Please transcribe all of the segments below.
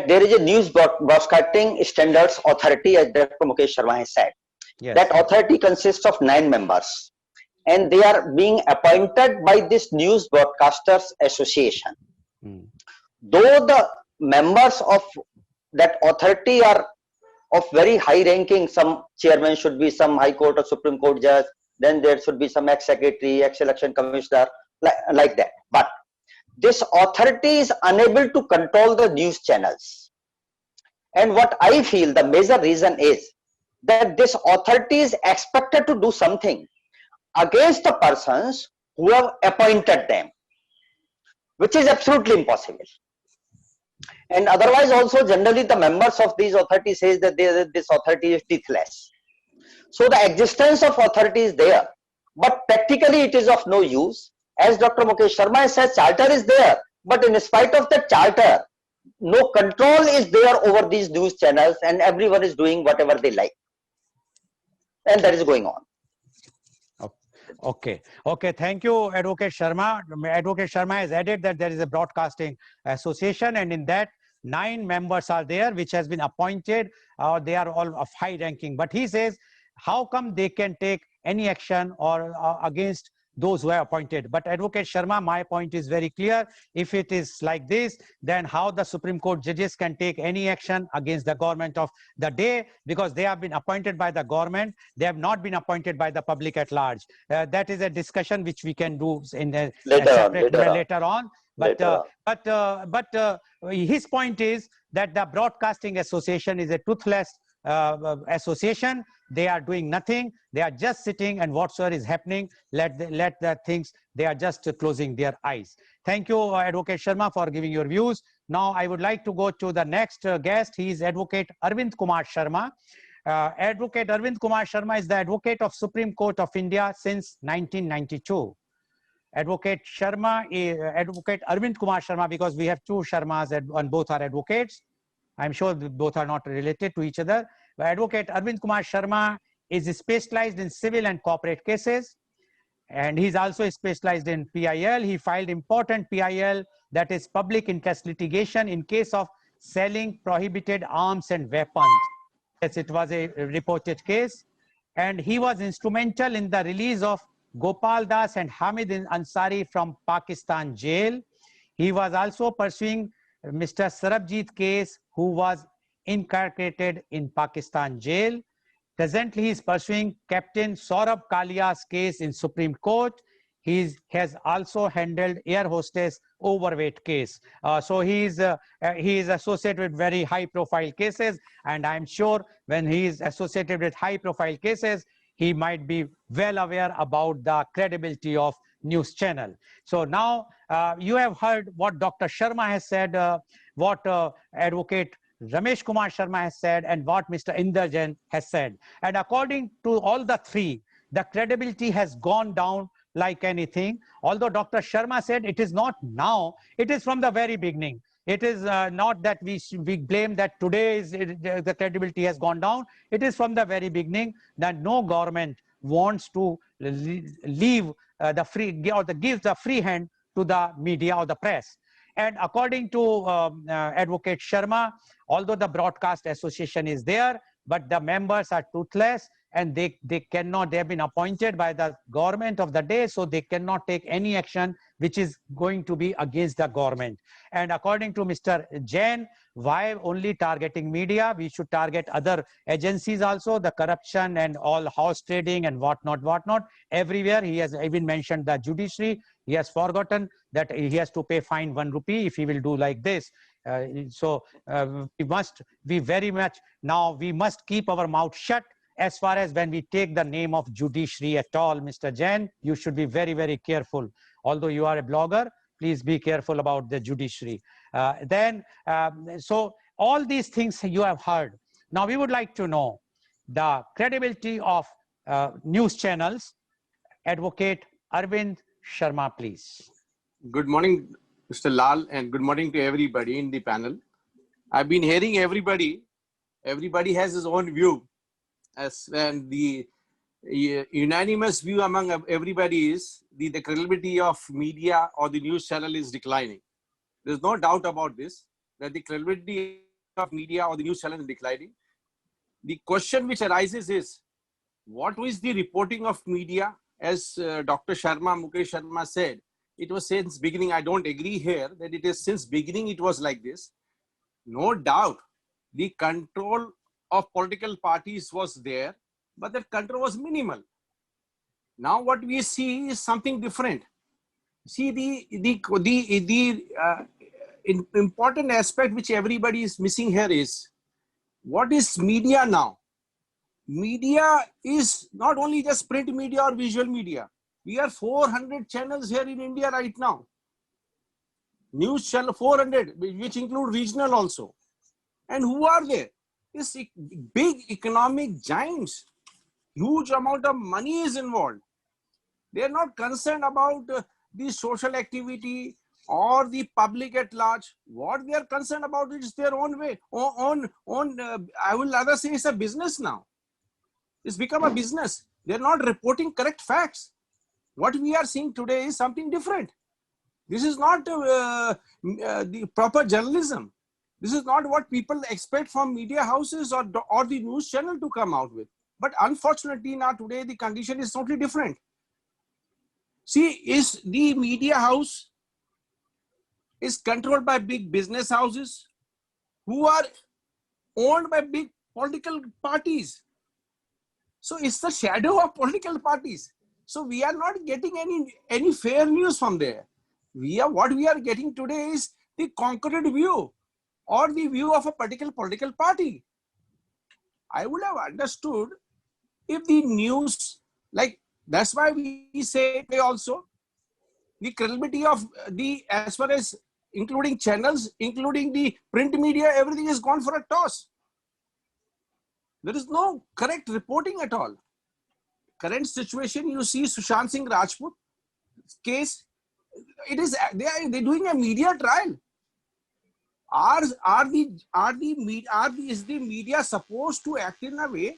that there is a news broadcasting standards authority, as Dr. Mukesh Sharma has said. Yes. That authority consists of 9 members, and they are being appointed by this News Broadcasters Association. Though the members of that authority are of very high ranking, some chairman should be some High Court or Supreme Court judge, then there should be some ex-secretary, ex-election commissioner, like that. But this authority is unable to control the news channels. And what I feel the major reason is that this authority is expected to do something against the persons who have appointed them, which is absolutely impossible. And otherwise also generally the members of these authorities says that this authority is teethless. So the existence of authority is there, but practically it is of no use. As Dr. Mukesh Sharma says, charter is there, but in spite of the charter, no control is there over these news channels, and everyone is doing whatever they like. And that is going on. Okay. Thank you, Advocate Sharma. Advocate Sharma has added that there is a broadcasting association, and in that 9 members are there, which has been appointed. They are all of high ranking. But he says, how come they can take any action or against those who are appointed? But Advocate Sharma, my point is very clear. If it is like this, then how the Supreme Court judges can take any action against the government of the day, because they have been appointed by the government. They have not been appointed by the public at large. That is a discussion which we can do in later on. But his point is that the Broadcasting Association is a toothless association. They are doing nothing. They are just sitting, and whatsoever is happening, let the things, they are just closing their eyes. Thank you, Advocate Sharma, for giving your views. Now I would like to go to the next guest. He is Advocate Arvind Kumar Sharma. Advocate Arvind Kumar Sharma is the advocate of Supreme Court of India since 1992. Advocate Arvind Kumar Sharma, because we have 2 Sharmas and both are advocates. I'm sure both are not related to each other. But Advocate Arvind Kumar Sharma is specialized in civil and corporate cases, and he's also specialized in PIL. He filed important PIL, that is public interest litigation, in case of selling prohibited arms and weapons. Yes, it was a reported case, and he was instrumental in the release of Gopal Das and Hamid Ansari from Pakistan jail. He was also pursuing Mr. Sarabjit case, who was incarcerated in Pakistan jail. Presently, he is pursuing Captain Saurabh Kalia's case in Supreme Court. He has also handled air hostess overweight case. So he is associated with very high profile cases, and I'm sure when he is associated with high profile cases, he might be well aware about the credibility of news channel. So now you have heard what Dr. Sharma has said, what Advocate Ramesh Kumar Sharma has said, and what Mr. Inder Jain has said. And according to all the 3, the credibility has gone down like anything. Although Dr. Sharma said it is not now, it is from the very beginning. It is not that we blame that today the credibility has gone down. It is from the very beginning that no government wants to leave the free, or gives the free hand to the media or the press. And according to Advocate Sharma, although the Broadcast Association is there, but the members are toothless, and they have been appointed by the government of the day, so they cannot take any action which is going to be against the government. And according to Mr. Jain, why only targeting media? We should target other agencies also, the corruption and all house trading and whatnot. Everywhere he has even mentioned the judiciary. He has forgotten that he has to pay fine 1 rupee if he will do like this. We must be very much, now we must keep our mouth shut as far as when we take the name of judiciary at all. Mr. Jain, you should be very, very careful. Although you are a blogger, please be careful about the judiciary. So all these things you have heard. Now we would like to know the credibility of news channels. Advocate Arvind Sharma, please. Good morning, Mr. Lal, and good morning to everybody in the panel. I've been hearing everybody has his own view, and the unanimous view among everybody is the credibility of media or the news channel is declining. There's no doubt about this, that the credibility of media or the news channel is declining. The question which arises is, what is the reporting of media? As Dr. Sharma, Mukesh Sharma said, it was since beginning. I don't agree here that it is since beginning it was like this. No doubt, the control of political parties was there, but that control was minimal. Now what we see is something different. See, the important aspect which everybody is missing here is, what is media now? Media is not only just print media or visual media. We are 400 channels here in India right now. News channel 400, which include regional also. And who are they? It's big economic giants. Huge amount of money is involved. They are not concerned about the social activity or the public at large. What they are concerned about is their own way. I will rather say it's a business now. It's become a business. They're not reporting correct facts. What we are seeing today is something different. This is not the proper journalism. This is not what people expect from media houses or the news channel to come out with. But unfortunately, now today the condition is totally different. See, is the media house is controlled by big business houses who are owned by big political parties. So it's the shadow of political parties. So we are not getting any fair news from there. What we are getting today is the concrete view or the view of a particular political party. I would have understood if the news, like, that's why we say also, the credibility of the, as far as including channels, including the print media, everything is gone for a toss. There is no correct reporting at all. Current situation, you see Sushant Singh Rajput case, it is, they're doing a media trial. Is the media supposed to act in a way?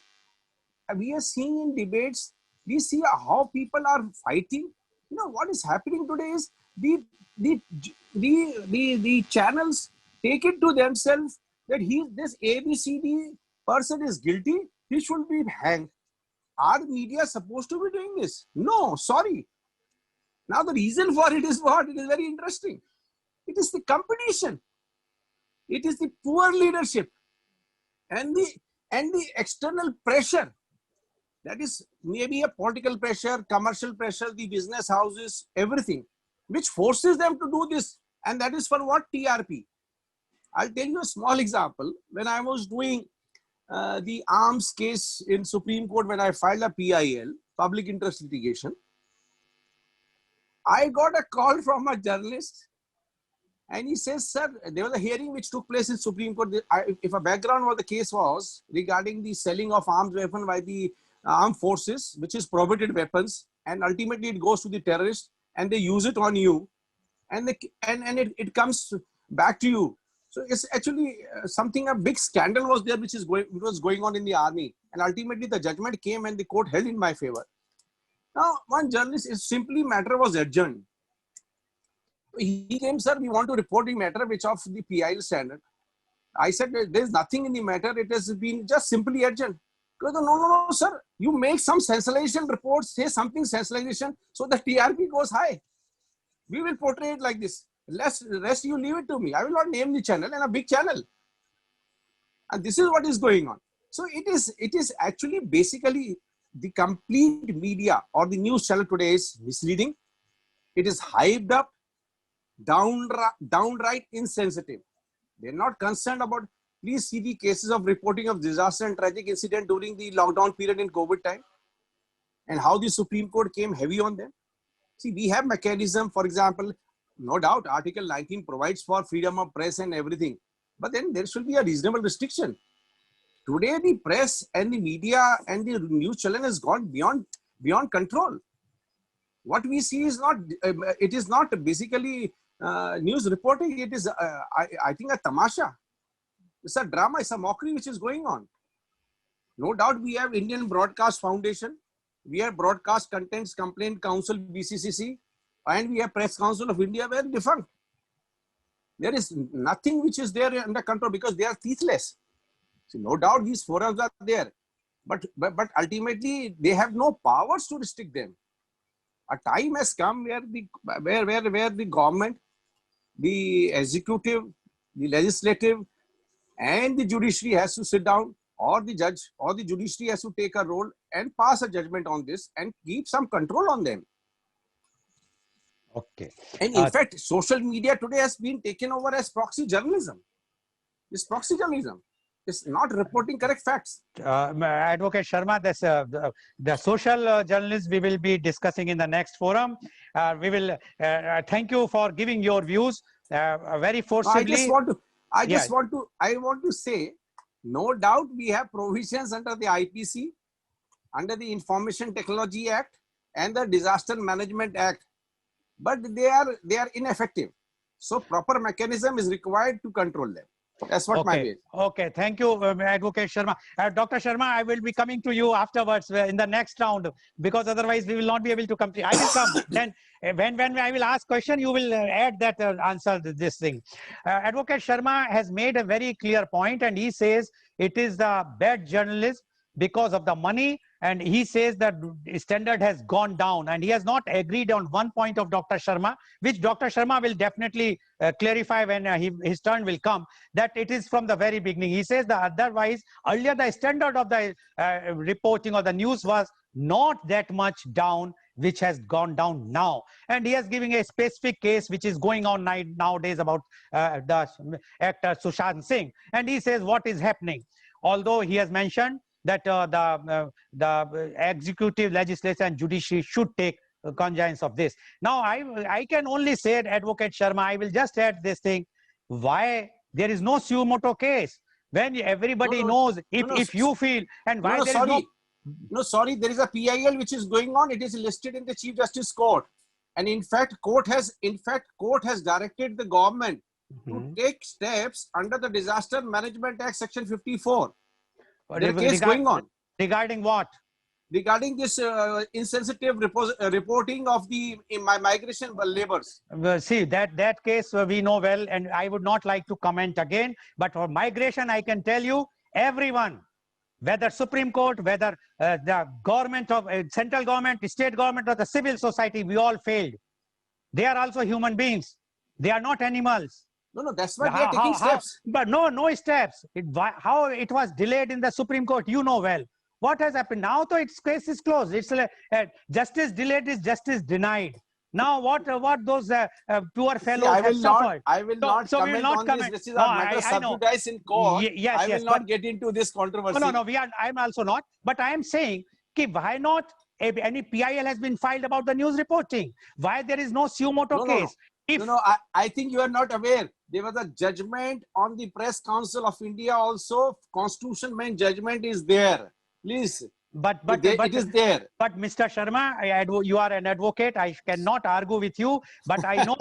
We are seeing in debates, we see how people are fighting. You know what is happening today is the channels take it to themselves that this ABCD person is guilty, he should be hanged. Are media supposed to be doing this? No, sorry. Now the reason for it is what? It is very interesting. It is the competition. It is the poor leadership and the external pressure. That is maybe a political pressure, commercial pressure, the business houses, everything, which forces them to do this. And that is for what? TRP. I'll tell you a small example. When I was doing the arms case in Supreme Court, when I filed a PIL, public interest litigation, I got a call from a journalist and he says, sir, there was a hearing which took place in Supreme Court. If a background of the case was regarding the selling of arms weapon by the armed forces, which is prohibited weapons, and ultimately it goes to the terrorists and they use it on you, and it comes back to you. So it's actually something, a big scandal was there which was going on in the army, and ultimately the judgment came and the court held in my favor. Now one journalist, is simply matter was adjourned. He came, sir, we want to report the matter which of the PIL standard. I said, there's nothing in the matter, it has been just simply adjourned. Because no, sir, you make some sensational reports, say something sensationalization, so the TRP goes high. We will portray it like this. Rest you leave it to me. I will not name the channel, and a big channel. And this is what is going on. So it is actually basically the complete media or the news channel today is misleading. It is hyped up, downright insensitive. They're not concerned about, please see the cases of reporting of disaster and tragic incident during the lockdown period in COVID time and how the Supreme Court came heavy on them. See, we have mechanism, for example, no doubt Article 19 provides for freedom of press and everything, but then there should be a reasonable restriction. Today, the press and the media and the news channel has gone beyond control. What we see is not, it is not basically news reporting, it is, I think, a tamasha. It's a drama, it's a mockery which is going on. No doubt we have Indian Broadcast Foundation, we have Broadcast Contents Complaint Council, BCCC, and we have Press Council of India, where defunct. There is nothing which is there under control because they are teethless. So no doubt these forums are there, but ultimately they have no powers to restrict them. A time has come where the government, the executive, the legislative, and the judiciary has to sit down, or the judge or the judiciary has to take a role and pass a judgment on this and keep some control on them. Okay. And in fact, social media today has been taken over as proxy journalism. It's proxy journalism. It's not reporting correct facts. Advocate Sharma, the social journalists we will be discussing in the next forum. We will thank you for giving your views very forcibly. I want to say, no doubt we have provisions under the IPC, under the Information Technology Act and the Disaster Management Act, but they are ineffective. So proper mechanism is required to control them. That's what my view. Okay, thank you, Advocate Sharma. Dr. Sharma, I will be coming to you afterwards in the next round, because otherwise we will not be able to complete. I will come. Then when I will ask question, you will add that answer this thing. Advocate Sharma has made a very clear point, and he says it is the bad journalism because of the money, and he says that standard has gone down, and he has not agreed on one point of Dr. Sharma, which Dr. Sharma will definitely clarify when his turn will come, that it is from the very beginning. He says that otherwise, earlier the standard of the reporting or the news was not that much down, which has gone down now. And he is giving a specific case which is going on nowadays about the actor Sushant Singh. And he says what is happening. Although he has mentioned that the executive, legislature and judiciary should take cognizance of this. Now, I can only say, Advocate Sharma, I will just add this thing, why there is no suo moto case, when everybody knows, if you feel, and why there is no, sorry, there is a PIL which is going on. It is listed in the Chief Justice Court. And in fact, court has directed the government to take steps under the Disaster Management Act, Section 54. There is a case going on. Regarding what? Regarding this insensitive reporting of the migration laborers. See, that case we know well, and I would not like to comment again. But for migration, I can tell you, everyone, whether Supreme Court, whether the government of central government, state government, or the civil society, we all failed. They are also human beings. They are not animals. No, that's why they are taking steps. But no steps. How it was delayed in the Supreme Court, you know well. What has happened? Now, though, its case is closed. It's justice delayed is justice denied. Now, what those poor fellows have suffered? I will not comment on this. This is a matter subjudiced in court. I will not get into this controversy. No. I'm also not. But I am saying, why not? Any PIL has been filed about the news reporting. Why there is no suo moto case? I think you are not aware. There was a judgment on the Press Council of India also. Constitution main judgment is there. Please. But it is there. But Mr. Sharma, you are an advocate. I cannot argue with you. But I know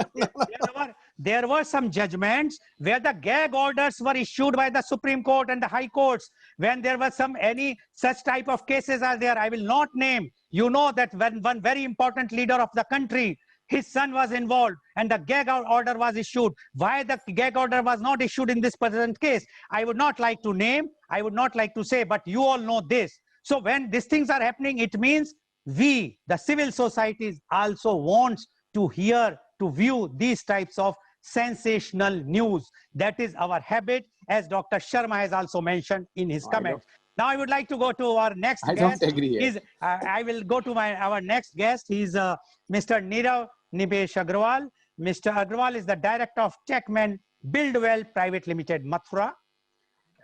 there were some judgments where the gag orders were issued by the Supreme Court and the High Courts. When there was any such type of cases are there, I will not name. You know that when one very important leader of the country, his son was involved and the gag order was issued. Why the gag order was not issued in this present case, I would not like to name, I would not like to say, but you all know this. So when these things are happening, it means we, the civil societies, also wants to hear, to view these types of sensational news. That is our habit, as Dr. Sharma has also mentioned in his comments. Now I would like to go to our next guest. I don't agree. I will go to our next guest. He's Mr. Nirav Nimesh Agrawal. Mr. Agrawal is the Director of TechMan Buildwell Private Limited, Mathura.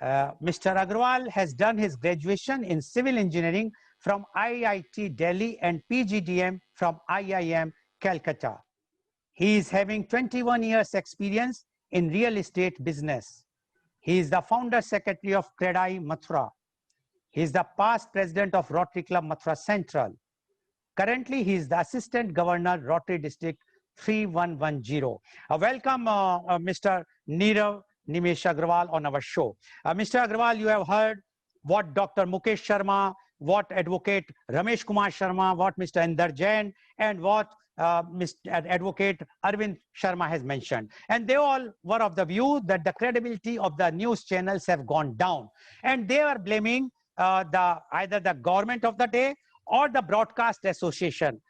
Mr. Agrawal has done his graduation in civil engineering from IIT Delhi and PGDM from IIM Calcutta. He is having 21 years experience in real estate business. He is the founder secretary of CREDAI Mathura. He is the past president of Rotary Club Mathura Central. Currently, he is the assistant governor, Rotary District 3110. Welcome, Mr. Nirav Nimesh Agrawal on our show. Mr. Agrawal, you have heard what Dr. Mukesh Sharma, what Advocate Ramesh Kumar Sharma, what Mr. Inder Jain, and what Mr. Advocate Arvind Sharma has mentioned. And they all were of the view that the credibility of the news channels have gone down. And they are blaming either the government of the day or the broadcast association.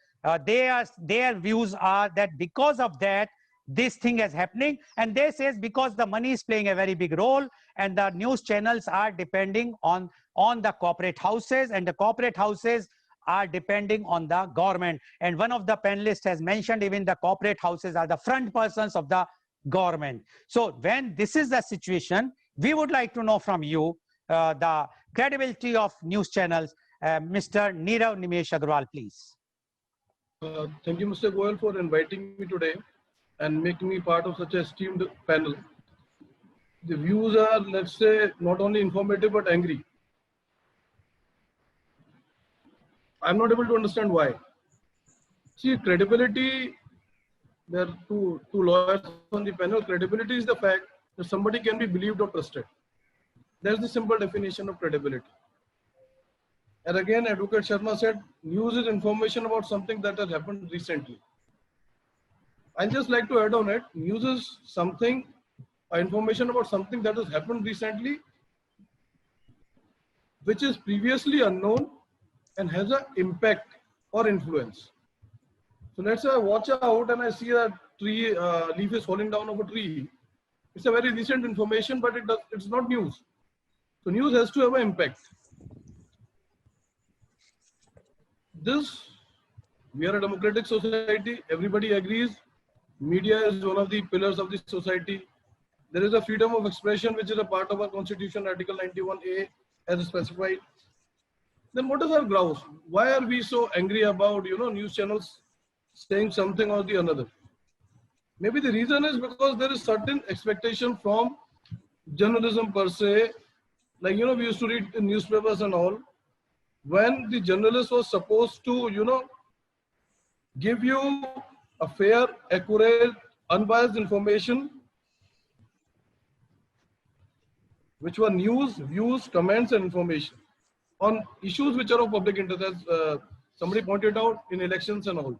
Their views are that because of that, this thing is happening, and they says because the money is playing a very big role, and the news channels are depending on the corporate houses, and the corporate houses are depending on the government. And one of the panelists has mentioned even the corporate houses are the front persons of the government. So when this is the situation, we would like to know from you the credibility of news channels. Mr. Nirav Nimesh Agarwal, please. Thank you, Mr. Goyal, for inviting me today and making me part of such a esteemed panel. The views are, let's say, not only informative but angry. I'm not able to understand why. See, credibility, there are two lawyers on the panel. Credibility is the fact that somebody can be believed or trusted. That's the simple definition of credibility. And again, Advocate Sharma said, news is information about something that has happened recently. I'd just like to add on it, news is something, information about something that has happened recently, which is previously unknown and has an impact or influence. So let's say I watch out and I see a tree, leaf is falling down of a tree. It's a very recent information, but it's not news. So news has to have an impact. We are a democratic society, everybody agrees. Media is one of the pillars of the society. There is a freedom of expression, which is a part of our constitution, Article 91A, as specified. Then what is our grouse? Why are we so angry about, news channels saying something or the another? Maybe the reason is because there is certain expectation from journalism per se. Like, we used to read in newspapers and all. When the journalist was supposed to, give you a fair, accurate, unbiased information, which were news, views, comments, and information on issues which are of public interest, as somebody pointed out, in elections and all.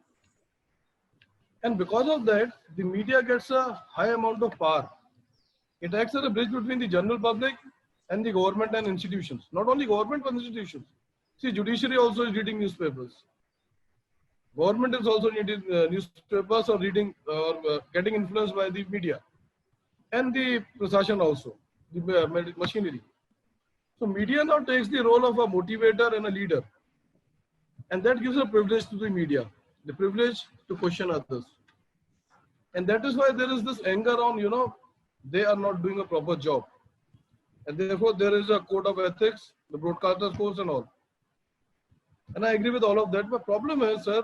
And because of that, the media gets a high amount of power. It acts as a bridge between the general public and the government and institutions. Not only government, but institutions. See, judiciary also is reading newspapers. Government is also reading newspapers or reading or getting influenced by the media. And the Prasashan also, the machinery. So media now takes the role of a motivator and a leader. And that gives a privilege to the media, the privilege to question others. And that is why there is this anger on, they are not doing a proper job. And therefore there is a code of ethics, the broadcasters codes and all. And I agree with all of that. But problem is, sir,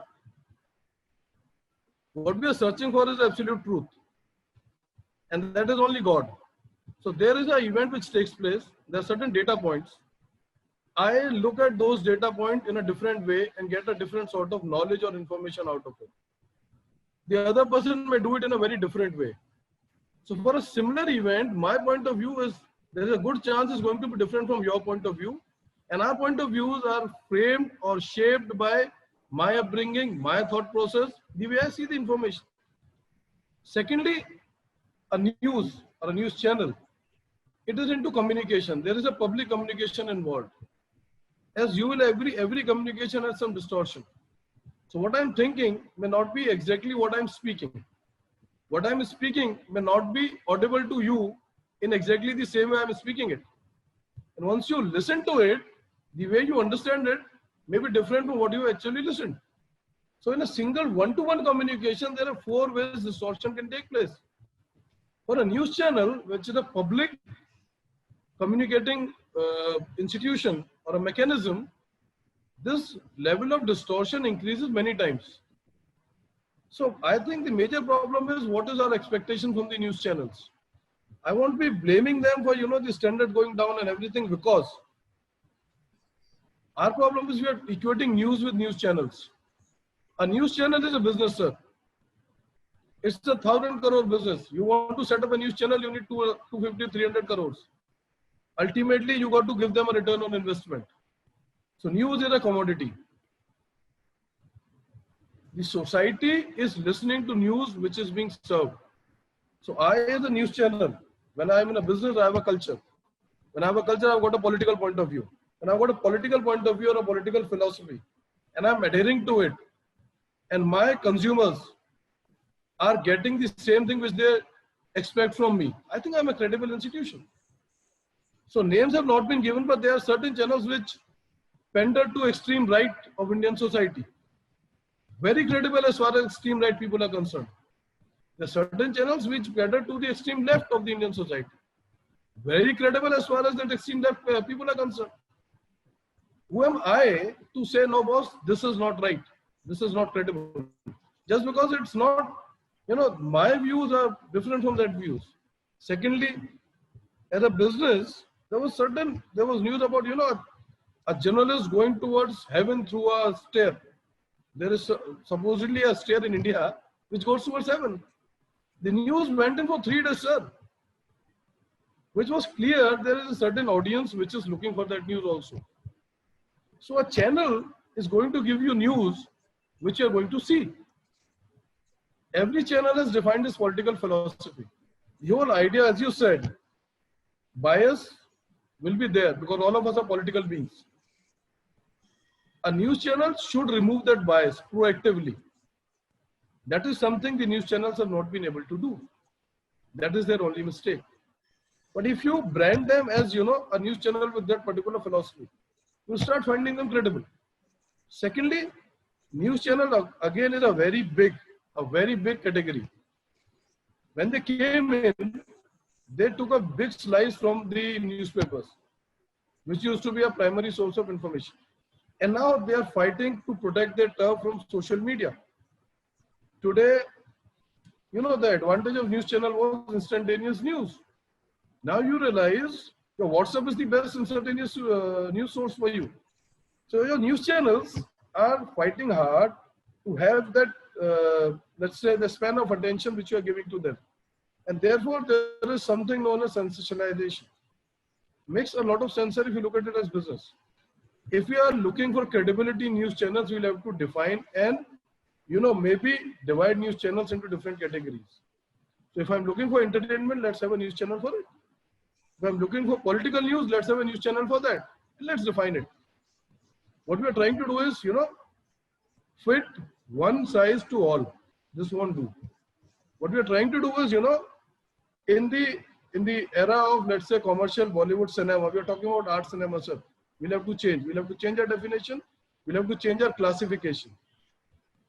what we are searching for is absolute truth. And that is only God. So there is an event which takes place. There are certain data points. I look at those data points in a different way and get a different sort of knowledge or information out of it. The other person may do it in a very different way. So for a similar event, my point of view is there is a good chance it's going to be different from your point of view. And our point of views are framed or shaped by my upbringing, my thought process, the way I see the information. Secondly, a news or a news channel, it is into communication. There is a public communication involved. As you will agree, every communication has some distortion. So what I'm thinking may not be exactly what I'm speaking. What I'm speaking may not be audible to you in exactly the same way I'm speaking it. And once you listen to it, the way you understand it may be different from what you actually listened. So in a single one-to-one communication, there are 4 ways distortion can take place. For a news channel, which is a public communicating institution or a mechanism, this level of distortion increases many times. So I think the major problem is what is our expectation from the news channels. I won't be blaming them for, the standard going down and everything, because our problem is we are equating news with news channels. A news channel is a business, sir. It's a 1,000 crore business. You want to set up a news channel, you need 250, 300 crores. Ultimately, you got to give them a return on investment. So news is a commodity. The society is listening to news which is being served. So I, as a news channel, when I'm in a business, I have a culture. When I have a culture, I've got a political point of view. When I've got a political point of view or a political philosophy, and I'm adhering to it, and my consumers are getting the same thing which they expect from me, I think I'm a credible institution. So names have not been given, but there are certain channels which pander to extreme right of Indian society. Very credible as far as extreme right people are concerned. There are certain channels which pander to the extreme left of the Indian society. Very credible as far as that extreme left people are concerned. Who am I to say, no boss, this is not right, this is not credible? Just because it's not, my views are different from that views. Secondly, as a business, there was news about, a journalist going towards heaven through a stair. There is supposedly a stair in India which goes towards heaven. The news went in for 3 days, sir. Which was clear there is a certain audience which is looking for that news also. So a channel is going to give you news which you are going to see. Every channel has defined its political philosophy. Your idea, as you said, bias will be there because all of us are political beings. A news channel should remove that bias proactively. That is something the news channels have not been able to do. That is their only mistake. But if you brand them as, a news channel with that particular philosophy, you start finding them credible. Secondly, news channel again is a very big category. When they came in, they took a big slice from the newspapers, which used to be a primary source of information. And now they are fighting to protect their turf from social media. Today, the advantage of news channel was instantaneous news. Now you realize your WhatsApp is the best instantaneous news source for you. So your news channels are fighting hard to have that, let's say, the span of attention which you are giving to them. And therefore, there is something known as sensationalization. Makes a lot of sense if you look at it as business. If we are looking for credibility in news channels, we'll have to define and, maybe divide news channels into different categories. So if I'm looking for entertainment, let's have a news channel for it. If I'm looking for political news, let's have a news channel for that. Let's define it. What we are trying to do is, fit one size to all. This won't do. What we are trying to do is, in the era of, let's say, commercial Bollywood cinema, we are talking about art cinema, sir. We'll have to change. We'll have to change our definition. We'll have to change our classification.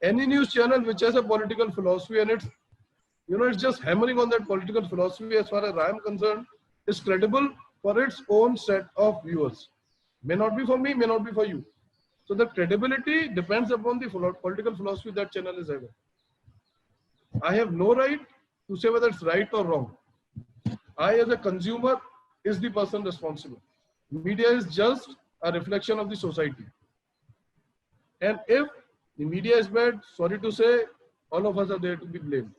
Any news channel which has a political philosophy and it's just hammering on that political philosophy, as far as I am concerned, is credible for its own set of viewers. May not be for me, may not be for you. So the credibility depends upon the political philosophy that channel is having. I have no right to say whether it's right or wrong. I, as a consumer, is the person responsible. Media is just a reflection of the society. And if the media is bad, sorry to say, all of us are there to be blamed.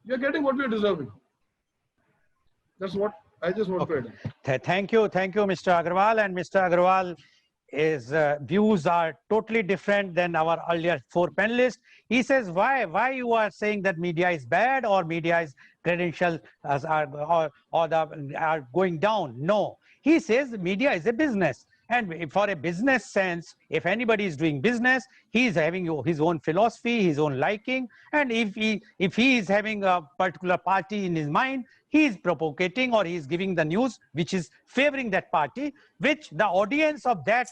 We are getting what we are deserving. That's what I just want to add. Thank you, Mr. Agarwal. And Mr. Agarwal, his views are totally different than our earlier 4 panelists. He says, why you are saying that media is bad or media's credentials are going down? No, he says media is a business. And for a business sense, if anybody is doing business, he is having his own philosophy, his own liking. And if he is having a particular party in his mind, he is propagating or he is giving the news which is favoring that party, which the audience of that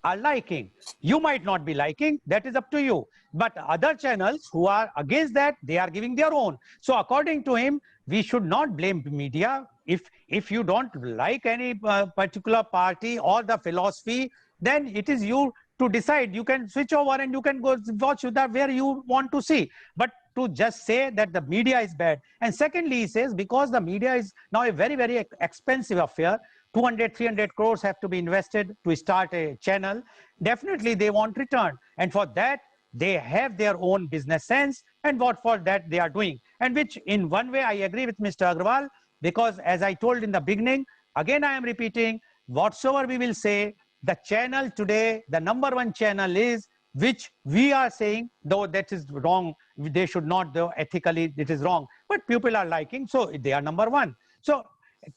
are liking. You might not be liking, that is up to you. But other channels who are against that, they are giving their own. So according to him, we should not blame media. If you don't like any particular party or the philosophy, then it is you to decide. You can switch over and you can go watch that where you want to see. But to just say that the media is bad. And secondly, he says, because the media is now a very, very expensive affair, 200, 300 crores have to be invested to start a channel. Definitely they want return. And for that, they have their own business sense, and what for that they are doing. And which in one way I agree with Mr. Agarwal, because as I told in the beginning, again I am repeating, whatsoever we will say, the channel today, the number one channel is, which we are saying, though that is wrong, they should not, though ethically it is wrong, but people are liking, so they are number one. So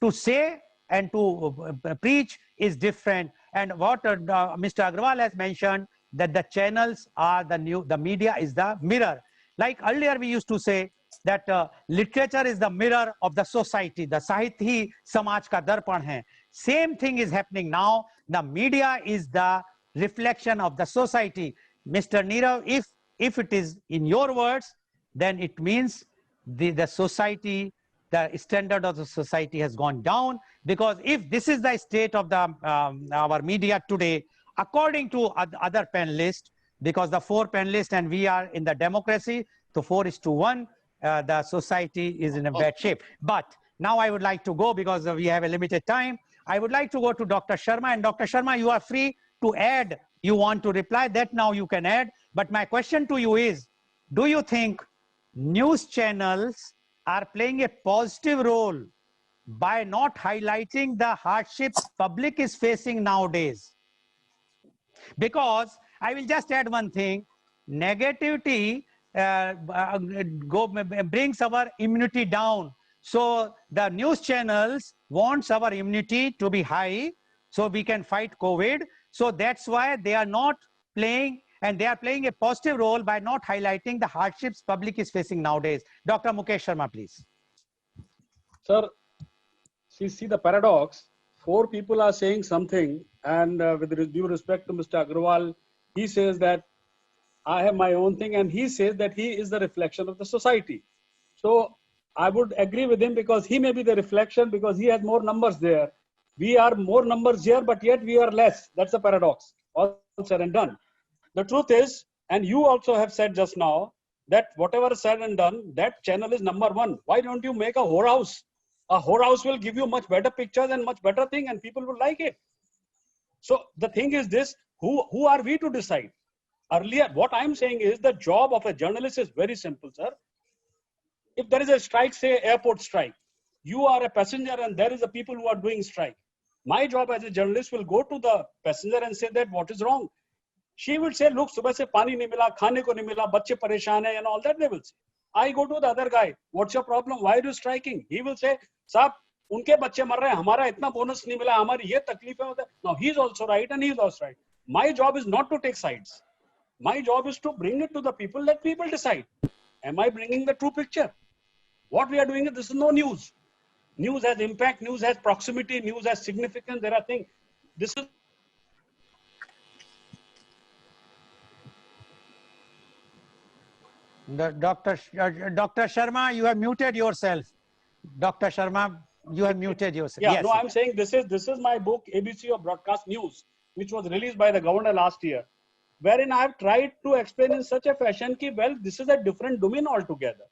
to say and to preach is different. And what Mr. Agarwal has mentioned, that the channels are the media is the mirror. Like earlier we used to say that literature is the mirror of the society, the sahitya samaj ka darpan hai. Same thing is happening now. The media is the reflection of the society. Mr. Nirav, if it is in your words, then it means the society, the standard of the society has gone down. Because if this is the state of the our media today, according to other panelists, because the 4 panelists and we are in the democracy, so 4:1, the society is in a bad shape. But now I would like to go, because we have a limited time. I would like to go to Dr. Sharma, and Dr. Sharma, you are free to add. You want to reply, that now you can add. But my question to you is, do you think news channels are playing a positive role by not highlighting the hardships public is facing nowadays? Because I will just add one thing, negativity brings our immunity down. So the news channels wants our immunity to be high, so we can fight COVID. So that's why they are not playing, and they are playing a positive role by not highlighting the hardships public is facing nowadays. Dr. Mukesh Sharma, please. Sir, see the paradox. 4 people are saying something, and with due respect to Mr. Agarwal, he says that I have my own thing, and he says that he is the reflection of the society. So I would agree with him, because he may be the reflection, because he has more numbers there. We are more numbers here, but yet we are less. That's a paradox. All said and done. The truth is, and you also have said just now, that whatever is said and done, that channel is number 1. Why don't you make a whorehouse? A whorehouse will give you much better pictures and much better thing, and people will like it. So the thing is this, who are we to decide? Earlier, what I'm saying is, the job of a journalist is very simple, sir. If there is a strike, say airport strike, you are a passenger and there is a people who are doing strike. My job as a journalist will go to the passenger and say that what is wrong. She will say, look, subah se pani nahi mila, khane ko nahi mila, bacche pareshan hai, and all that they will say. I go to the other guy, what's your problem? Why are you striking? He will say, साहब उनके बच्चे मर रहे हैं, हमारा इतना bonus नहीं मिला, हमारी ये तकलीफें होता है. Now he is also right and he is also right. My job is not to take sides. My job is to bring it to the people, let people decide. Am I bringing the true picture? What we are doing, this is no news. News has impact, news has proximity, news has significance. There are things. This is Dr. Sharma, you have muted yourself. Dr. Sharma, you have muted yourself. Yeah, yes. No, I'm saying this is my book, ABC of Broadcast News, which was released by the governor last year, wherein I have tried to explain in such a fashion that, well, this is a different domain altogether.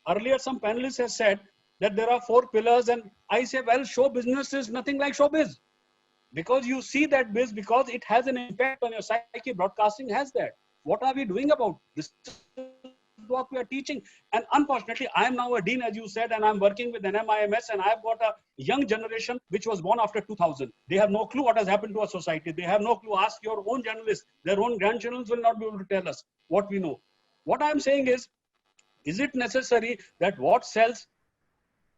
Earlier, some panelists have said that there are 4 pillars, and I say, well, show business is nothing like showbiz. Because you see that biz, because it has an impact on your psyche. Broadcasting has that. What are we doing about this? Is what we are teaching. And unfortunately, I am now a dean, as you said, and I'm working with an MIMS, and I've got a young generation which was born after 2000. They have no clue what has happened to our society. They have no clue. Ask your own journalists. Their own grandchildren will not be able to tell us what we know. What I'm saying is it necessary that what sells,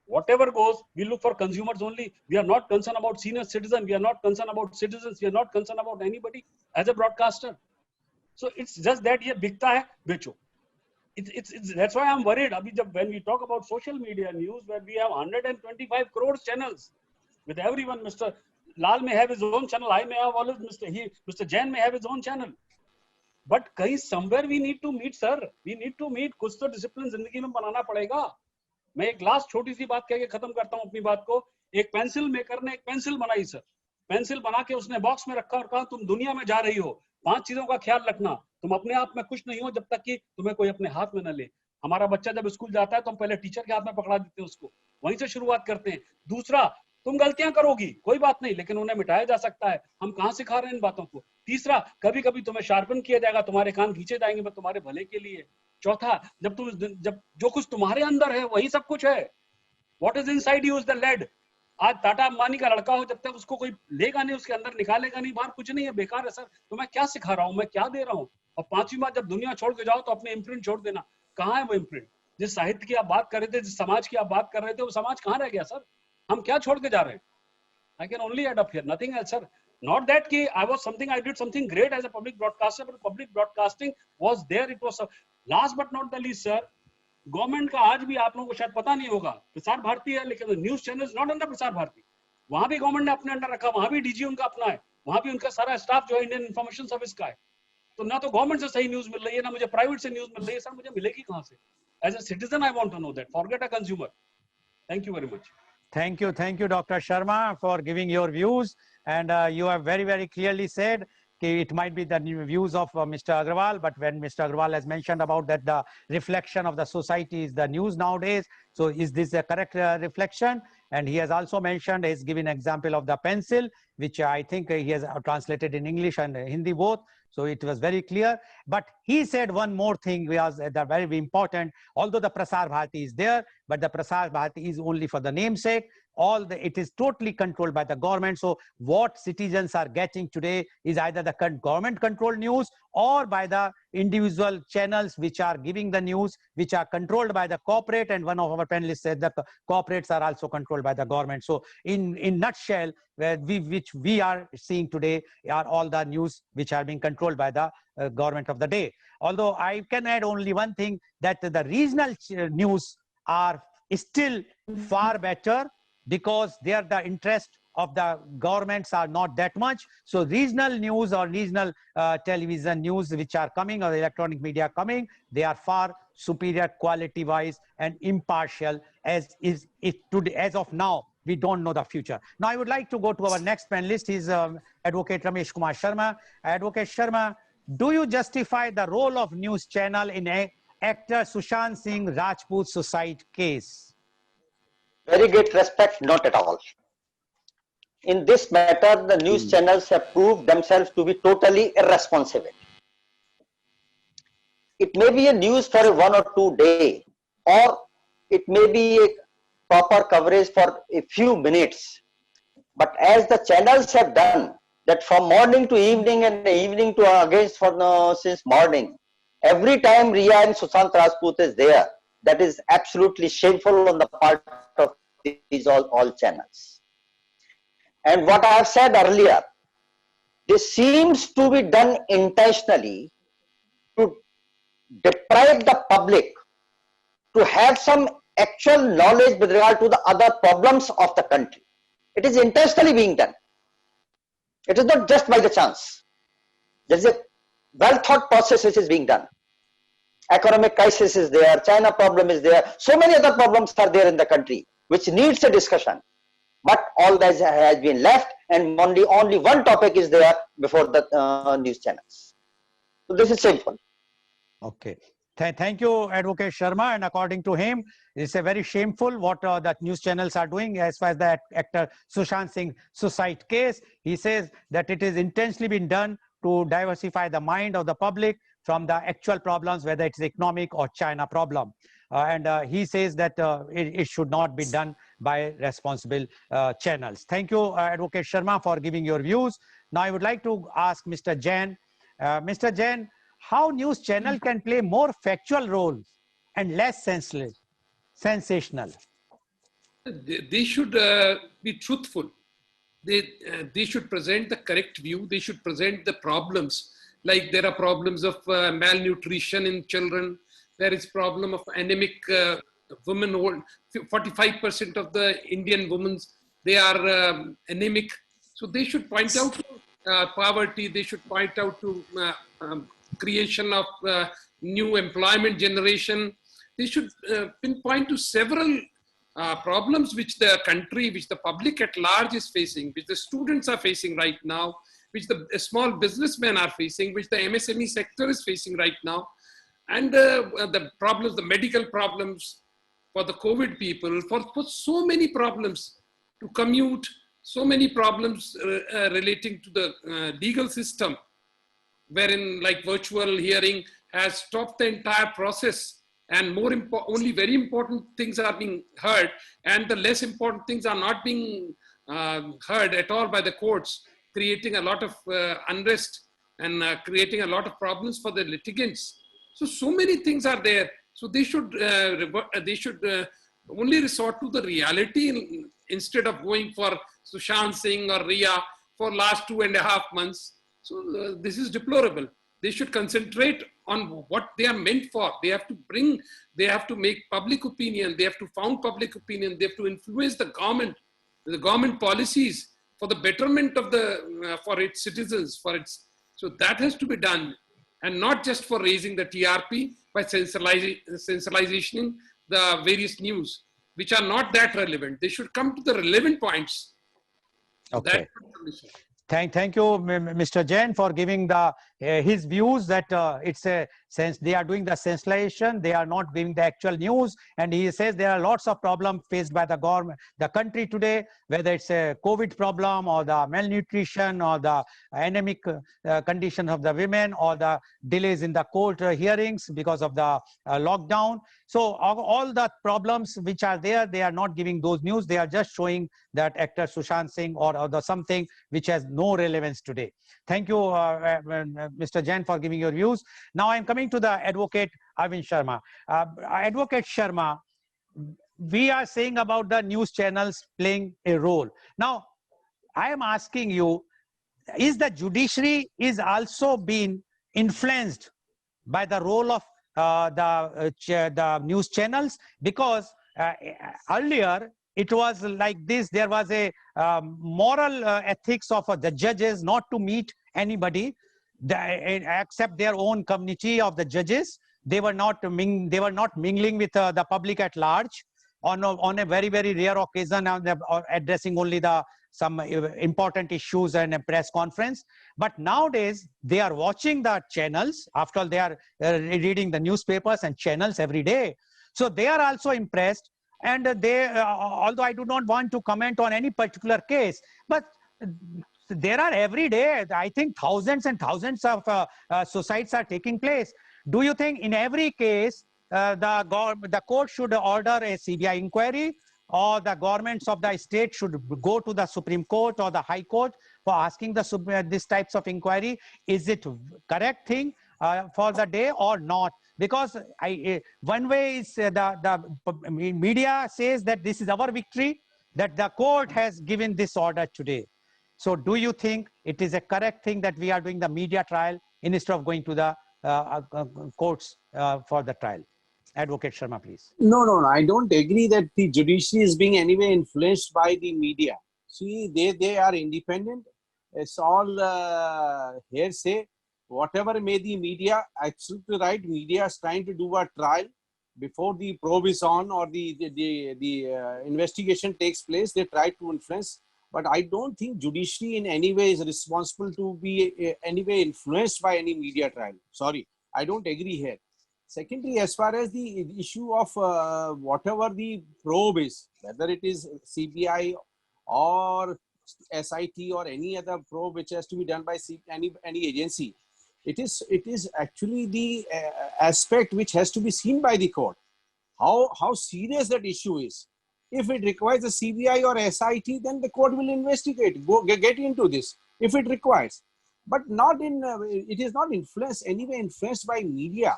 whatever goes, we look for consumers only? We are not concerned about senior citizens. We are not concerned about citizens. We are not concerned about anybody as a broadcaster. So it's just that ye bikta hai, becho. That's why I'm worried. When we talk about social media news, where we have 125 crore channels with everyone, Mr. Lal may have his own channel. I may have always, Mr. Jain may have his own channel. But somewhere we need to meet, sir. We need to meet. कुछ तो discipline जिंदगी में बनाना पड़ेगा. मैं एक last छोटी सी बात कह के खत्म करता हूँ अपनी बात को. एक पेंसिल मेकर ने एक पेंसिल बनाई सर. पेंसिल बना के उसने बॉक्स में रखा और कहा तुम दुनिया में जा रही हो. 5 चीजों का ख्याल रखना. तुम अपने आप में खुश नहीं हो जब तक कि तुम्हें कोई अपने हाथ में न ले. हमारा बच्चा जब स्कूल जाता है तो हम पहले टीचर के हाथ में पकड़ा देते हैं उसको. वहीं से शुरुआत करते हैं. दूसरा, तुम गलतियां करोगी, कोई बात नहीं, लेकिन उन्हें मिटाया जा सकता है. हम कहां सिखा रहे हैं इन बातों को. तीसरा, कभी कभी तुम्हें शार्पन किया जाएगा, तुम्हारे कान खींचे जाएंगे, मैं तुम्हारे भले के लिए. चौथा, जब जो कुछ तुम्हारे अंदर है वही सब कुछ है. What is inside you is the lead. आज टाटा अंबानी का लड़का हो, जब तक उसको कोई लेगा नहीं, उसके अंदर निकालेगा नहीं, बाहर कुछ नहीं है, बेकार है सर। तो मैं क्या सिखा रहा हूँ, मैं क्या दे रहा हूँ? और 5वीं बार जब दुनिया छोड़ के जाओ तो अपने इम्प्रिंट छोड़ देना। कहाँ है वो इम्प्रिंट? जिस साहित्य की आप बात कर रहे थे, जिस समाज की आप बात कर रहे थे, वो समाज कहाँ रह गया सर? हम क्या छोड़ के जा रहे हैं? I can only add up here, nothing else, sir. Not that ki I did something great as a public broadcaster, but public broadcasting was there. It was last but not the least, sir. Government का आज भी आप लोगों को शायद पता नहीं होगा, प्रसार भारती है, लेकिन news channel not under Prasar Bharati. वहां भी गवर्नमेंट ने अपने अंडर रखा, वहां भी डीजी उनका अपना है, वहां भी उनका सारा स्टाफ जो है इंडियन इंफॉर्मेशन सर्विस का है। तो ना तो गवर्नमेंट से सही न्यूज मिल रही है, ना मुझे प्राइवेट से न्यूज मिल रही है। सर मुझे मिलेगी कहां से? As a citizen I want to know that, forget a consumer. Thank you very much. Thank you, Dr. Sharma, for giving your views. And you have very, very clearly said that it might be the views of Mr. Agrawal, but when Mr. Agrawal has mentioned about that the reflection of the society is the news nowadays, so is this a correct reflection? And he has also mentioned, he's given an example of the pencil, which I think he has translated in English and Hindi both. So it was very clear. But he said one more thing was very important. Although the Prasar Bharati is there, but the Prasar Bharati is only for the namesake. It is totally controlled by the government. So what citizens are getting today is either the government controlled news or by the individual channels which are giving the news, which are controlled by the corporate. And one of our panelists said that the corporates are also controlled by the government. So in nutshell, which we are seeing today are all the news which are being controlled by the government of the day. Although I can add only one thing, that the regional news are still far better, because there the interest of the governments are not that much. So regional news or regional television news which are coming, or electronic media coming, they are far superior quality wise and impartial as of now. We don't know the future. Now I would like to go to our next panelist. He's Advocate Ramesh Kumar Sharma. Advocate Sharma, do you justify the role of news channel in actor Sushant Singh Rajput suicide case? Very great respect, not at all. In this matter, the news channels have proved themselves to be totally irresponsible. It may be a news for a 1 or 2 day, or it may be a proper coverage for a few minutes. But as the channels have done, that from morning to evening and evening to against since morning, every time Riya and Sushant Rajput is there, that is absolutely shameful on the part of these all channels. And what I have said earlier, this seems to be done intentionally to deprive the public to have some actual knowledge with regard to the other problems of the country. It is intentionally being done. It is not just by the chance. There is a well thought process which is being done. Economic crisis is there, China problem is there, so many other problems are there in the country which needs a discussion. But all that has been left, and only one topic is there before the news channels. So this is shameful. Okay. Thank you, Advocate Sharma. And according to him, it's a very shameful what that news channels are doing as far as the actor Sushant Singh suicide case. He says that it is intentionally been done to diversify the mind of the public from the actual problems, whether it's economic or China problem. And he says that it should not be done by responsible channels. Thank you, Advocate Sharma, for giving your views. Now I would like to ask Mr. Jain. Mr. Jain, how news channel can play more factual roles and less sensational? They should be truthful. They should present the correct view. They should present the problems. Like there are problems of malnutrition in children. There is problem of anemic women. 45% of the Indian women, they are anemic. So they should point out poverty. They should point out to creation of new employment generation. They should pinpoint to several problems which the country, which the public at large is facing, which the students are facing right now, which the small businessmen are facing, which the MSME sector is facing right now. And the problems, the medical problems for the COVID people, for so many problems to commute, so many problems relating to the legal system, wherein like virtual hearing has stopped the entire process and only very important things are being heard, and the less important things are not being heard at all by the courts, creating a lot of unrest and creating a lot of problems for the litigants. So many things are there. So they should only resort to the reality instead of going for Sushant Singh or Riya for last 2.5 months. So this is deplorable. They should concentrate on what they are meant for. They have to make public opinion. They have to found public opinion. They have to influence the government policies for the betterment of for its citizens, so that has to be done, and not just for raising the TRP by sensationalizing the various news, which are not that relevant. They should come to the relevant points. Okay. Thank you, Mr. Jain, for giving his views that it's a sense they are doing the sensation, they are not giving the actual news, and he says there are lots of problems faced by the government, the country today, whether it's a COVID problem or the malnutrition or the anemic condition of the women or the delays in the court hearings because of the lockdown. So all the problems which are there, they are not giving those news. They are just showing that actor Sushant Singh or something which has no relevance today. Thank you, Mr. Jain, for giving your views. Now I'm coming to the advocate Arvind Sharma. Advocate Sharma, we are saying about the news channels playing a role. Now, I am asking you, is the judiciary is also being influenced by the role of the news channels? Because earlier it was like this, there was a moral ethics of the judges not to meet anybody except their own community of the judges. They were not mingling with the public at large on a very, very rare occasion, or addressing only some important issues and a press conference. But nowadays they are watching the channels. After all, they are reading the newspapers and channels every day. So they are also impressed. And they, although I do not want to comment on any particular case, but there are every day, I think thousands and thousands of suicides are taking place. Do you think in every case the court should order a CBI inquiry, or the governments of the state should go to the Supreme Court or the High Court for asking these types of inquiry? Is it correct thing for the day or not? Because one way is the media says that this is our victory, that the court has given this order today. So do you think it is a correct thing that we are doing the media trial instead of going to the courts for the trial? Advocate Sharma, please. No, I don't agree that the judiciary is being anyway influenced by the media. See, they are independent. It's all hearsay. Whatever may the media, absolutely right, media is trying to do a trial before the probe is on or the investigation takes place. They try to influence. But I don't think judiciary in any way is responsible to be anyway influenced by any media trial. Sorry, I don't agree here. Secondly, as far as the issue of whatever the probe is, whether it is CBI or SIT or any other probe which has to be done by any agency, it is actually the aspect which has to be seen by the court. How serious that issue is. If it requires a CBI or SIT, then the court will investigate, get into this if it requires. But not it is not influenced by media.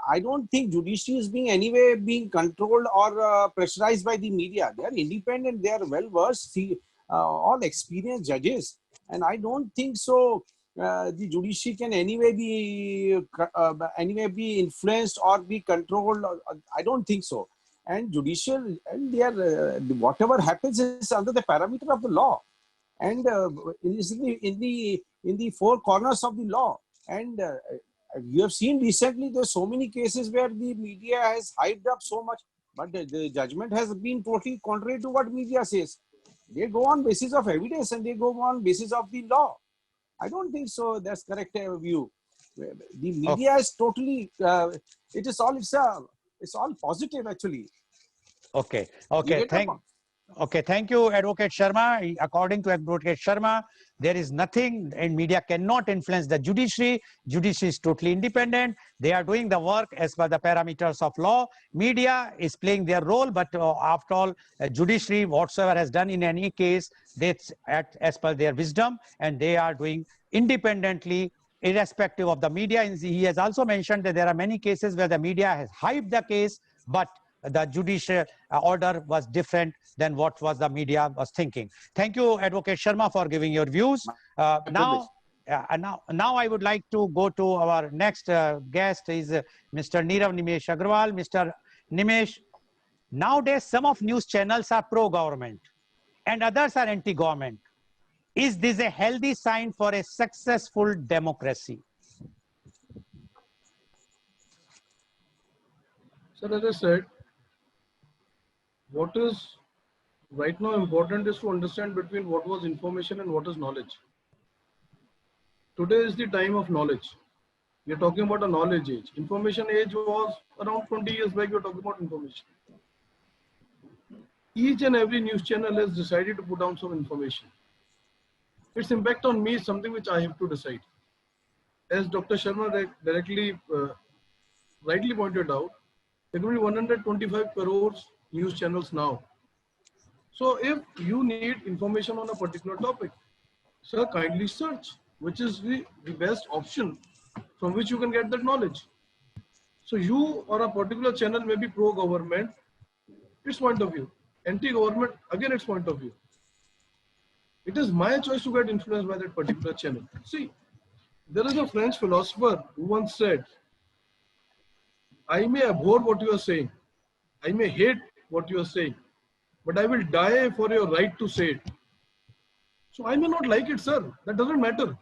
I don't think judiciary is being controlled or pressurized by the media. They are independent, they are well versed, all experienced judges, and I don't think so. The judiciary can anyway be influenced or be controlled. I don't think so. And judicial, and they are whatever happens is under the parameter of the law, and in the four corners of the law. And you have seen recently there's so many cases where the media has hyped up so much, but the judgment has been totally contrary to what media says. They go on basis of evidence and they go on basis of the law. I don't think so. That's correct view. The media is totally. It's all positive actually. Okay. Okay, thank you, Advocate Sharma. According to Advocate Sharma, there is nothing, and media cannot influence the judiciary. Judiciary is totally independent. They are doing the work as per the parameters of law. Media is playing their role, but after all, judiciary, whatsoever has done in any case, that's as per their wisdom, and they are doing independently, irrespective of the media. And he has also mentioned that there are many cases where the media has hyped the case, but the judicial order was different than what was the media was thinking. Thank you, Advocate Sharma, for giving your views. Now I would like to go to our next guest is Mr. Nirav Nimesh Agrawal. Mr. Nimesh, nowadays some of news channels are pro-government and others are anti-government. Is this a healthy sign for a successful democracy? Sir, as I said, what is right now important is to understand between what was information and what is knowledge. Today is the time of knowledge. We are talking about a knowledge age. Information age was around 20 years back. We are talking about information. Each and every news channel has decided to put down some information. Its impact on me is something which I have to decide. As Dr. Sharma rightly pointed out, there will be 125 crores news channels now. So if you need information on a particular topic, sir, kindly search which is the best option from which you can get that knowledge. So you or a particular channel may be pro-government, its point of view. Anti-government, again its point of view. It is my choice to get influenced by that particular channel. See, there is a French philosopher who once said, I may abhor what you are saying, I may hate what you are saying, but I will die for your right to say it. So I may not like it, sir. That doesn't matter.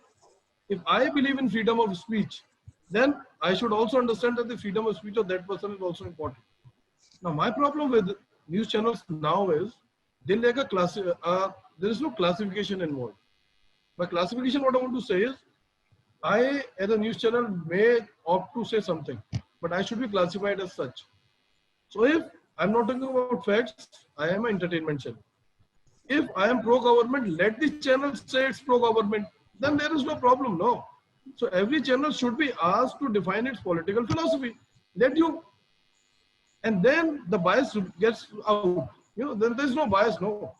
If I believe in freedom of speech, then I should also understand that the freedom of speech of that person is also important. Now, my problem with news channels now is they like a class. There is no classification involved. By classification, what I want to say is, I, as a news channel, may opt to say something, but I should be classified as such. So if I'm not talking about facts, I am an entertainment channel. If I am pro-government, let the channel say it's pro-government. Then there is no problem, no. So every channel should be asked to define its political philosophy. Let you, and then the bias gets out. You know, then there's no bias, no.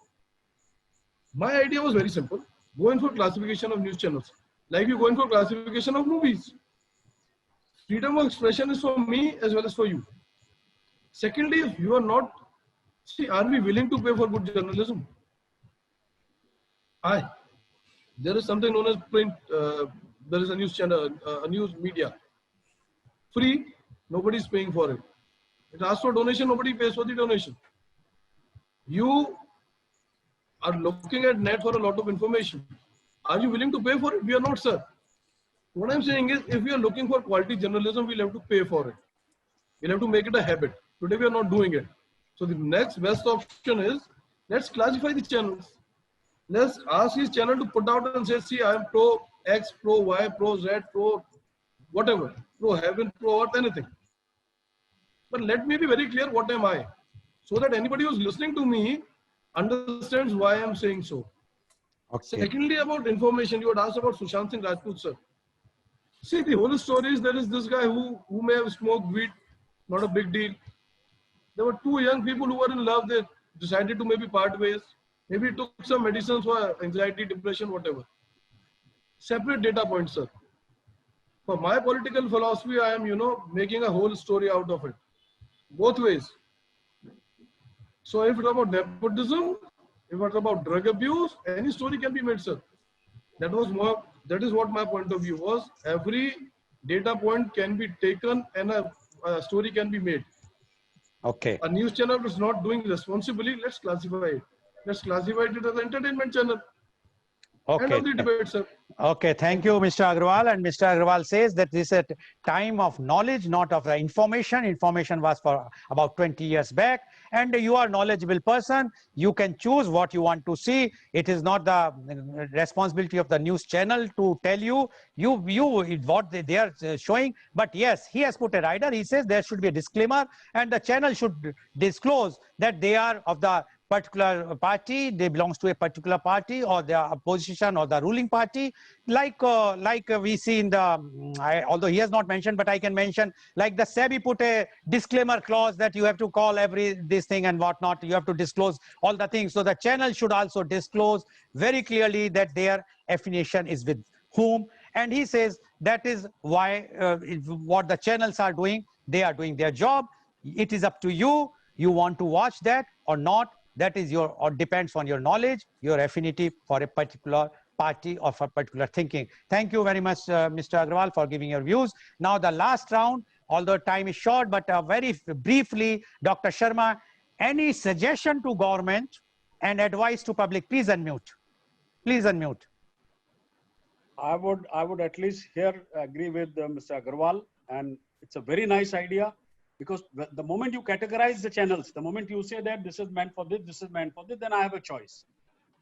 My idea was very simple. Go in for classification of news channels. Like you go in for classification of movies. Freedom of expression is for me as well as for you. Secondly, if you are not, see, are we willing to pay for good journalism? There is something known as print, there is a news channel, a news media. Free, nobody is paying for it. It asks for donation, nobody pays for the donation. You are looking at net for a lot of information. Are you willing to pay for it? We are not, sir. What I'm saying is, if we are looking for quality journalism, we'll have to pay for it. We'll have to make it a habit. Today we are not doing it. So the next best option is, let's classify the channels. Let's ask his channel to put out and say, see, I am pro X, pro Y, pro Z, pro whatever, pro heaven, pro earth, anything. But let me be very clear, what am I? So that anybody who's listening to me understands why I'm saying so. Okay. Secondly, about information, you had asked about Sushant Singh Rajput, sir. See, the whole story is there is this guy who may have smoked weed, not a big deal. There were two young people who were in love, they decided to maybe part ways. Maybe took some medicines for anxiety, depression, whatever. Separate data points, sir. For my political philosophy, I am, making a whole story out of it. Both ways. So if it's about nepotism, if it's about drug abuse, any story can be made, sir. That is what my point of view was. Every data point can be taken and a story can be made. Okay. A news channel is not doing responsibly, let's classify it. Let's classify it as an entertainment channel. Okay. End of the debate, sir. Okay, thank you, Mr. Agrawal. And Mr. Agrawal says that this is a time of knowledge, not of information. Information was for about 20 years back. And you are a knowledgeable person. You can choose what you want to see. It is not the responsibility of the news channel to tell you what they are showing. But yes, he has put a rider. He says there should be a disclaimer and the channel should disclose that they are of the particular party, they belongs to a particular party or the opposition or the ruling party, like we see in the, although he has not mentioned, but I can mention, like the SEBI put a disclaimer clause that you have to call this thing and whatnot, you have to disclose all the things. So the channel should also disclose very clearly that their affiliation is with whom. And he says that is why what the channels are doing, they are doing their job. It is up to you. You want to watch that or not. That is your, or depends on your knowledge, your affinity for a particular party or for particular thinking. Thank you very much, Mr. Agrawal, for giving your views. Now the last round, although time is short, but very briefly, Dr. Sharma, any suggestion to government and advice to public? Please unmute. Please unmute. I would at least here agree with Mr. Agrawal, and it's a very nice idea, because the moment you categorize the channels, the moment you say that this is meant for this is meant for this, then I have a choice.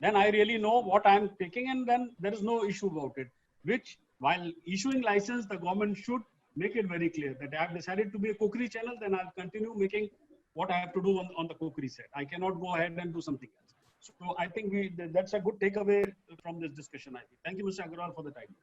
Then I really know what I'm taking, and then there is no issue about it. Which, while issuing license, the government should make it very clear that I have decided to be a cookery channel, then I'll continue making what I have to do on the cookery set. I cannot go ahead and do something else. So I think that's a good takeaway from this discussion, I think. Thank you, Mr. Agrawal, for the time.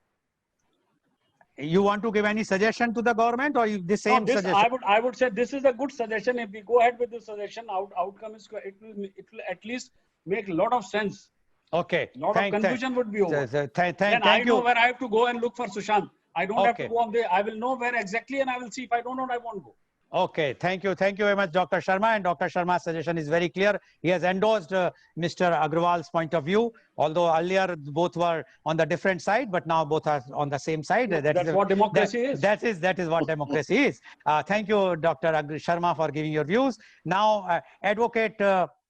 You want to give any suggestion to the government, or the same suggestion? I would say this is a good suggestion. If we go ahead with this suggestion, outcome is it will at least make a lot of sense. Okay. A lot of confusion would be over. Thank I know you. where I have to go and look for Sushant. I don't have to go on there. I will know where exactly, and I will see. If I don't know, I won't go. Okay, thank you very much, Dr. Sharma. And Dr. Sharma's suggestion is very clear. He has endorsed Mr. Agrawal's point of view, although earlier both were on the different side, but now both are on the same side. That's what democracy is. That is what democracy is. Thank you, Dr. Sharma, for giving your views. Now, Advocate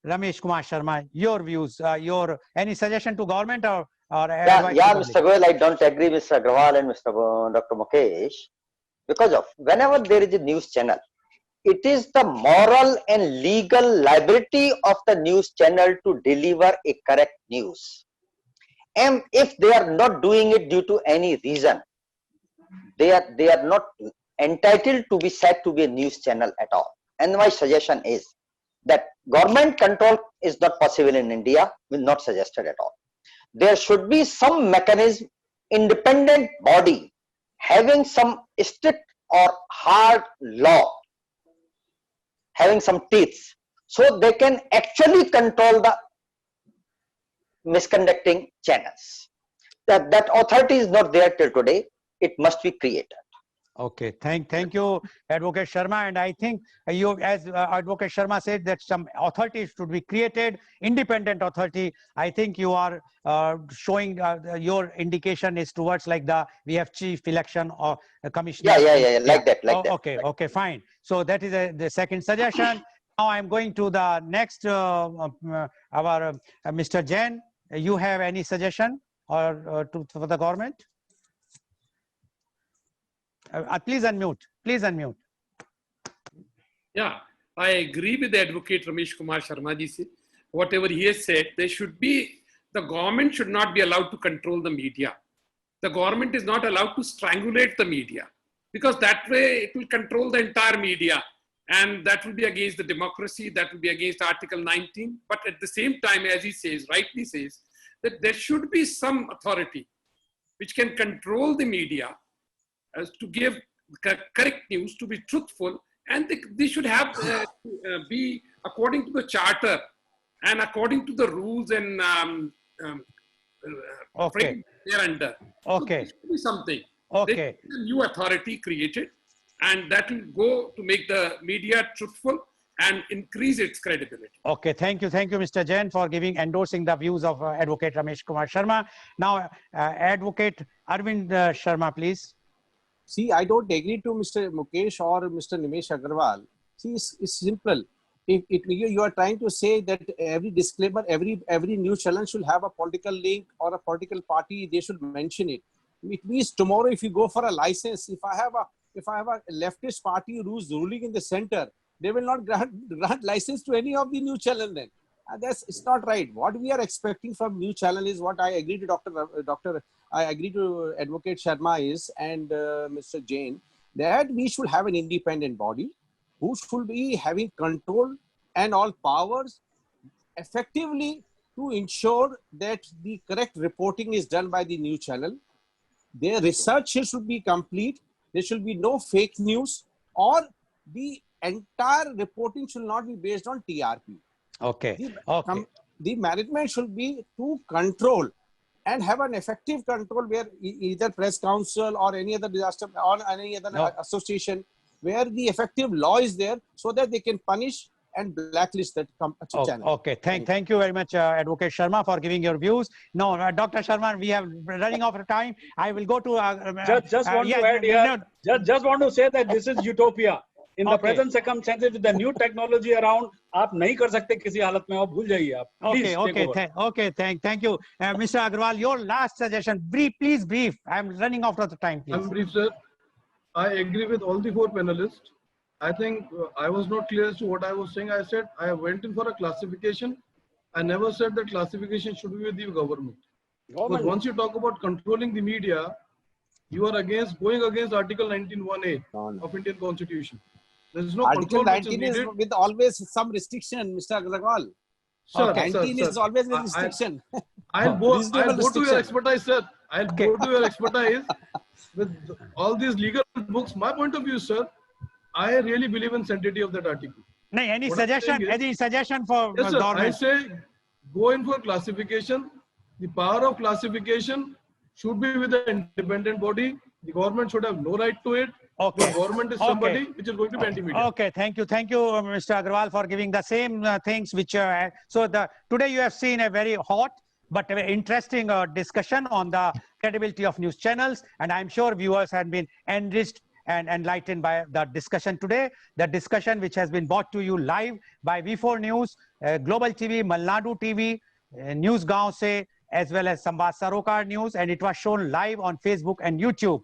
Ramesh Kumar Sharma, your views, any suggestion to government or yeah, Mr. Goyal, I don't agree with Mr. Agrawal and Dr. Mukesh, because of whenever there is a news channel, it is the moral and legal liability of the news channel to deliver a correct news. And if they are not doing it due to any reason, they are not entitled to be said to be a news channel at all. And my suggestion is that government control is not possible in India, will not suggested at all. There should be some mechanism, independent body having some strict or hard law, having some teeth, so they can actually control the misconducting channels. That authority is not there till today. It must be created. Okay, thank you, Advocate Sharma. And I think as Advocate Sharma said, that some authority should be created, independent authority. I think you are showing your indication is towards like we have chief election or commissioner. Yeah, like that. Okay, fine. So that is the second suggestion. Now I'm going to the next, our Mr. Jain. You have any suggestion or for the government? Please unmute. Yeah, I agree with the Advocate Ramesh Kumar Sharma ji. Whatever he has said, the government should not be allowed to control the media. The government is not allowed to strangulate the media, because that way it will control the entire media, and that will be against the democracy, that will be against Article 19. But at the same time, as he says, rightly says, that there should be some authority which can control the media as to give correct news, to be truthful, and they should have be according to the charter and according to the rules and frame they're under. Okay. So there should be something. Okay. There should be a new authority created, and that will go to make the media truthful and increase its credibility. Okay, thank you, Mr. Jain, for endorsing the views of Advocate Ramesh Kumar Sharma. Now, Advocate Arvind Sharma, please. See, I don't agree to Mr. Mukesh or Mr. Nimesh Agrawal. See, it's simple. If you are trying to say that every disclaimer, every news channel should have a political link or a political party, they should mention it. It means tomorrow, if you go for a license, if I have a leftist party who's ruling in the center, they will not grant license to any of the news channel then. And it's not right. What we are expecting from news channel is what I agree to I agree to Advocate Sharma and Mr. Jain, that we should have an independent body who should be having control and all powers effectively to ensure that the correct reporting is done by the news channel. Their research should be complete. There should be no fake news, or the entire reporting should not be based on TRP. Okay. The management should be to control and have an effective control where either press council or any other disaster or any other association where the effective law is there, so that they can punish and blacklist that channel. Okay, thank you very much, Advocate Sharma, for giving your views. No, Dr. Sharma, we are running out of time. I will go to... just want to add here, just want to say that this is utopia. In the present circumstances, with the new technology around, आप नहीं कर सकते किसी हालत में, आप भूल जाइए आप. Okay, thank you. Mr. Agarwal, your last suggestion, please brief. I'm running out of the time, please. I'm brief, sir. I agree with all the four panelists. I think I was not clear as to what I was saying. I said I went in for a classification. I never said that classification should be with the government. But once you talk about controlling the media, you are going against Article 19(1)(a) of Indian Constitution. There is no Article control 19 is with always some restriction, Mr. Agarwal. Sir, 19 is always with restriction. I'll go to your expertise, sir. I'll go to your expertise with all these legal books. My point of view, sir, I really believe in sanctity of that article. No, any suggestion for yes, sir, government? I say go in for classification. The power of classification should be with the independent body. The government should have no right to it. The government is somebody which is going to be anti-media. Okay, thank you, Mr. Agarwal, for giving the same things which. Today you have seen a very hot but very interesting discussion on the credibility of news channels, and I'm sure viewers have been enriched and enlightened by the discussion today. The discussion which has been brought to you live by V4 News, Global TV, Malnadu TV, News Gaon Se, as well as Samvad Sarokar News, and it was shown live on Facebook and YouTube.